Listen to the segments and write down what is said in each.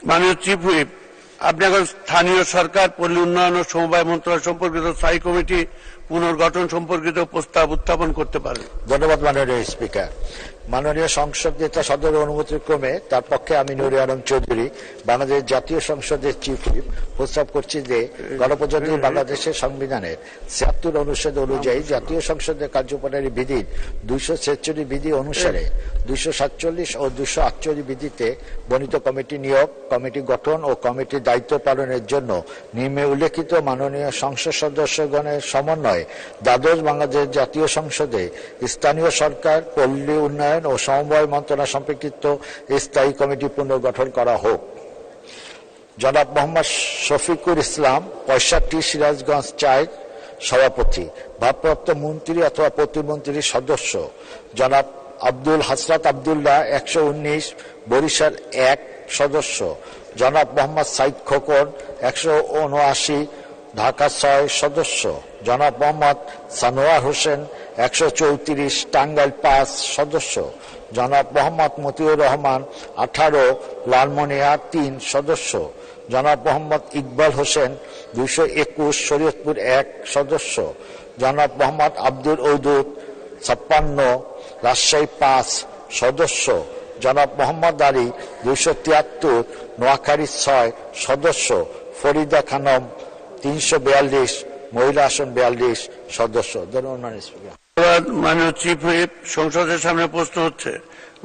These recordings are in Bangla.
মাননীয় চিফ হুইপ, আপনি এখন স্থানীয় সরকার, পল্লী উন্নয়ন ও সমবায় মন্ত্রণালয় সম্পর্কিত স্থায়ী কমিটি পুনর্গঠন সম্পর্কিত প্রস্তাব উত্থাপন করতে পারেন। ধন্যবাদ মাননীয় স্পিকার। মাননীয় সংসদ নেতা সদরের অনুমতির ক্রমে তার পক্ষে আমি নুরে আলম চৌধুরী, বাংলাদেশ জাতীয় সংসদের চিফ হুইপ, প্রস্তাব করছি যে গণপ্রজাতন্ত্রী বাংলাদেশের সংবিধানের ৭৬ অনুচ্ছেদ অনুযায়ী জাতীয় সংসদের কার্যপ্রণালী বিধির ২৪৬ বিধি অনুসারে ২৪৭ ও ২৪৮ বিধিতে বর্ণিত কমিটি নিয়োগ, কমিটি গঠন ও কমিটির দায়িত্ব পালনের জন্য নিম্নে উল্লেখিত মাননীয় সংসদ সদস্যগণের সমন্বয়ে দ্বাদশ বাংলাদেশ জাতীয় সংসদে স্থানীয় সরকার, পল্লী উন্নয়ন ও সমবায় মন্ত্রণালয় সম্পর্কিত স্থায়ী কমিটি পুনর্গঠন করা হোক। জনাব মোহাম্মদ শফিকুল ইসলাম, ৬৫, সিরাজগঞ্জ ৪, সভাপতি। ভারপ্রাপ্ত মন্ত্রী অথবা প্রতিমন্ত্রী সদস্য জনাব আব্দুল হাসরাত আব্দুল্লাহ, ১১৯, বরিশাল ১, সদস্য। জনাব মোহাম্মদ সাইদ খোকন, ১৭৯, ঢাকা ৬, সদস্য। জনাব মোহাম্মদ সানোয়ার হোসেন, ১৩৪, টাঙ্গাইল ৫, সদস্য। জনাব মোহাম্মদ মতিউর রহমান, ১৮, লালমনিরহাট ৩, সদস্য। জনাব মোহাম্মদ ইকবাল হোসেন, ২২১, শরীয়তপুর ১, সদস্য। জনাব মোহাম্মদ আব্দুল ওদুদ, ৫৬, রাজশাহী ৫, সদস্য। জনাব মোহাম্মদ আলী, ২৭৩, নোয়াখালী ৬, সদস্য। ফরিদা খানম, ৩৪২, মহিলা আসন ৪২, সদস্য। ধন্যবাদ স্পিকার। মাননীয় চিফ হুইপ, সংসদের সামনে প্রশ্ন হচ্ছে,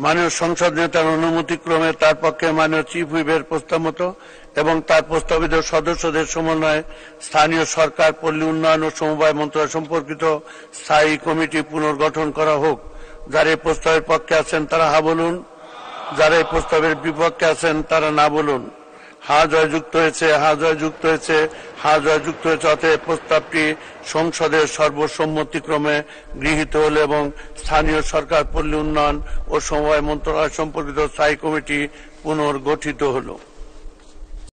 মাননীয় সংসদ নেতার অনুমতি ক্রমে তার পক্ষে মাননীয় চিফ হুইপের প্রস্তাব মতো এবং তার প্রস্তাবিত সদস্যদের সমন্বয়ে স্থানীয় সরকার, পল্লী উন্নয়ন ও সমবায় মন্ত্রণালয় সম্পর্কিত স্থায়ী কমিটি পুনর্গঠন করা হোক। যারা এই প্রস্তাবের পক্ষে আছেন তারা হা বলুন, যারা এই প্রস্তাবের বিপক্ষে আছেন তারা না বলুন। হা জয় যুক্ত হয়েছে, হা জয় যুক্ত হয়েছে, হা জয় যুক্ত হয়েছে। অতএব প্রস্তাবটি সংসদের সর্বসম্মতিক্রমে গৃহীত হল এবং স্থানীয় সরকার, পল্লী উন্নয়ন ও সমবায় মন্ত্রণালয় সম্পর্কিত স্থায়ী কমিটি পুনর্গঠিত হল।